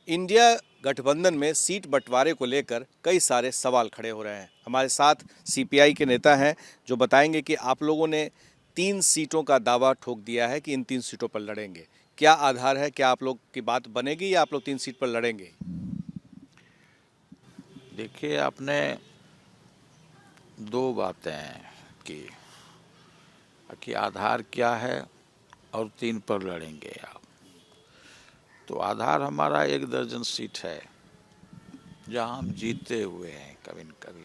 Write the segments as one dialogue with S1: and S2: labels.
S1: India गठबंधन में seat बंटवारे को लेकर कई सारे सवाल खड़े हो रहे हैं। हमारे साथ सीपीआई के नेता हैं जो बताएंगे कि आप लोगों ने 3 सीटों का दावा ठोक दिया है कि इन 3 सीटों पर लड़ेंगे। क्या आधार है? क्या आप लोग की बात बनेगी या आप लोग 3 सीट पर लड़ेंगे?
S2: देखिए, आपने दो बातें की कि आधार क्या है और 3 पर लड़ेंगे आप। तो आधार हमारा 1 दर्जन सीट है जहां हम जीते हुए हैं कभी न कभी।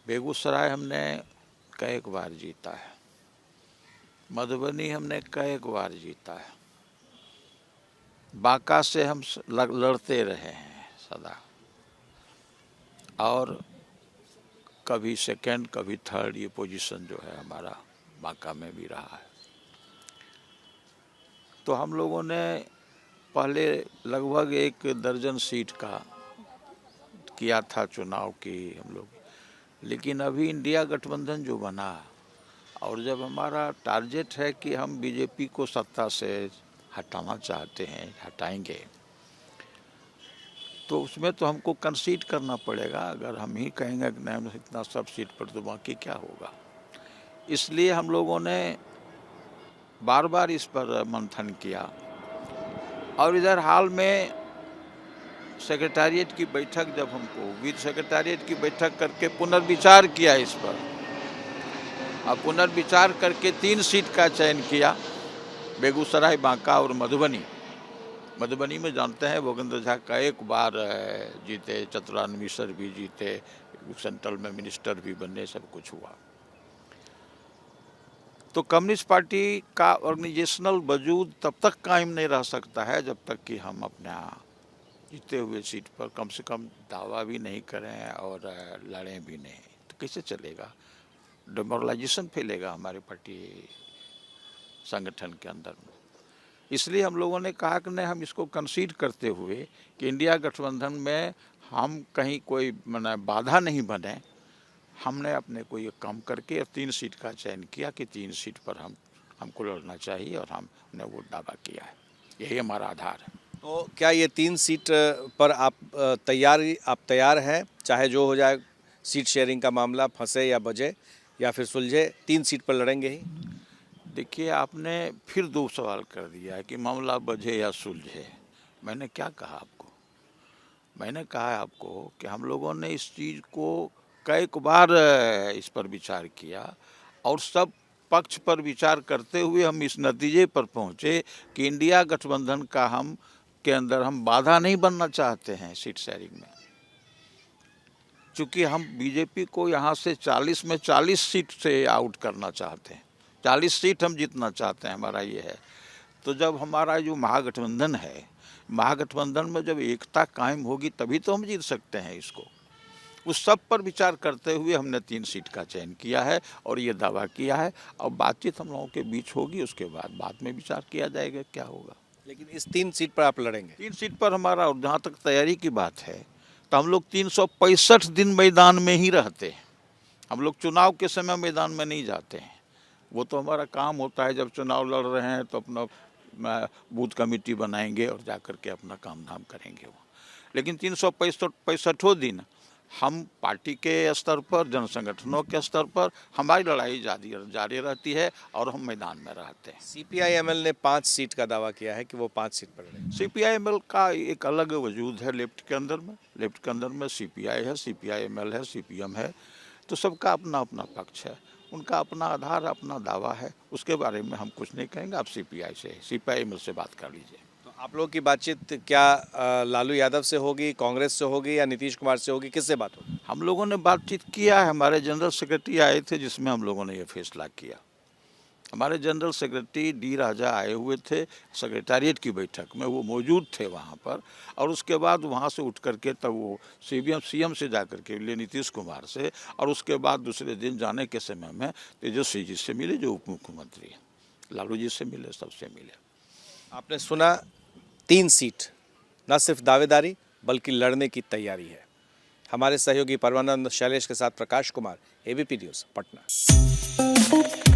S2: बेगूसराय हमने कई बार जीता है, मधुबनी हमने कई बार जीता है, बांका से हम लड़ते रहे हैं सदा, और कभी सेकंड कभी थर्ड ये पोजीशन जो है हमारा बांका में भी रहा है। तो हम लोगों ने पहले लगभग 1 दर्जन सीट का किया था चुनाव की हम लोग, लेकिन अभी इंडिया गठबंधन जो बना और जब हमारा टारगेट है कि हम बीजेपी को सत्ता से हटाना चाहते हैं, हटाएंगे, तो उसमें तो हमको कंसीड करना पड़ेगा। अगर हम ही कहेंगे कि नहीं इतना सब सीट पर, तो बाकी क्या होगा। इसलिए हम लोगों ने बार बार इस पर मंथन किया और इधर हाल में सेक्रेटेरिएट की बैठक, जब हमको विद सेक्रेटेरिएट की बैठक करके पुनर्विचार किया इस पर, और पुनर्विचार करके 3 सीट का चयन किया, बेगूसराय, बांका और मधुबनी। मधुबनी में जानते हैं भूपेंद्र झा कई बार जीते, चतुरान मिश्र भी जीते, सेंट्रल में मिनिस्टर भी बने, सब कुछ हुआ। तो कम्युनिस्ट पार्टी का ऑर्गेनाइजेशनल वजूद तब तक कायम नहीं रह सकता है जब तक कि हम अपना जीते हुए सीट पर कम से कम दावा भी नहीं करें और लड़ें भी नहीं। तो कैसे चलेगा? डिमोरलाइजेशन फैलेगा हमारे पार्टी संगठन के अंदर में। इसलिए हम लोगों ने कहा कि नहीं, हम इसको कंसीड करते हुए कि इंडिया गठबंधन में हम कहीं कोई बाधा नहीं बने, हमने अपने को ये काम करके 3 सीट का चयन किया कि 3 सीट पर हमको लड़ना चाहिए, और हमने वो दावा किया है। यही हमारा आधार है।
S1: तो क्या ये 3 सीट पर आप तैयार हैं, चाहे जो हो जाए, सीट शेयरिंग का मामला फंसे या बजे या फिर सुलझे, 3 सीट पर लड़ेंगे ही?
S2: देखिए, आपने फिर 2 सवाल कर दिया है कि मामला बझे या सुलझे। मैंने क्या कहा आपको? मैंने कहा आपको कि हम लोगों ने इस चीज़ को कई बार इस पर विचार किया और सब पक्ष पर विचार करते हुए हम इस नतीजे पर पहुँचे कि इंडिया गठबंधन का हम के अंदर हम बाधा नहीं बनना चाहते हैं सीट शेयरिंग में। चूँकि हम बीजेपी को यहाँ से 40 में 40 सीट से आउट करना चाहते हैं, 40 सीट हम जीतना चाहते हैं, हमारा ये है। तो जब हमारा जो महागठबंधन है, महागठबंधन में जब एकता कायम होगी तभी तो हम जीत सकते हैं इसको। उस सब पर विचार करते हुए हमने 3 सीट का चयन किया है और ये दावा किया है, और बातचीत हम लोगों के बीच होगी, उसके बाद में विचार किया जाएगा क्या होगा।
S1: लेकिन इस 3 सीट पर आप लड़ेंगे?
S2: 3 सीट पर हमारा, और जहाँ तक तैयारी की बात है, तो हम लोग 365 दिन मैदान में ही रहते हैं। हम लोग चुनाव के समय मैदान में नहीं जाते हैं। वो तो हमारा काम होता है, जब चुनाव लड़ रहे हैं तो अपना बूथ कमेटी बनाएंगे और जा कर के अपना काम धाम करेंगे वो। लेकिन 365 दिन हम पार्टी के स्तर पर, जन संगठनों के स्तर पर हमारी लड़ाई जारी रहती है और हम मैदान में रहते हैं।
S1: सीपीआई-एमएल ने 5 सीट का दावा किया है कि वो 5 सीट पर लड़ेंगे।
S2: सीपीआई-एमएल का एक अलग वजूद है लेफ्ट के अंदर में। लेफ्ट के अंदर में सीपीआई है, सीपीआई-एमएल है, सीपीएम है, तो सबका अपना अपना पक्ष है, उनका अपना आधार, अपना दावा है। उसके बारे में हम कुछ नहीं कहेंगे। आप सीपीआई-एमएल से बात कर लीजिए।
S1: तो आप लोगों की बातचीत क्या लालू यादव से होगी, कांग्रेस से होगी या नीतीश कुमार से होगी? किससे बात होगी?
S2: हम लोगों ने बातचीत किया है, हमारे जनरल सेक्रेटरी आए थे जिसमें हम लोगों ने ये फैसला किया। हमारे जनरल सेक्रेटरी डी राजा आए हुए थे सेक्रेटेरिएट की बैठक में, वो मौजूद थे वहाँ पर, और उसके बाद वहाँ से उठ करके तब वो सीएम से जा करके मिले, नीतीश कुमार से, और उसके बाद दूसरे दिन जाने के समय में तेजस्वी जी से मिले जो उप मुख्यमंत्री हैं, लालू जी से मिले, सबसे मिले।
S1: आपने सुना, 3 सीट न सिर्फ दावेदारी बल्कि लड़ने की तैयारी है। हमारे सहयोगी परमानंद शैलेश के साथ प्रकाश कुमार, एबीपी न्यूज़, पटना।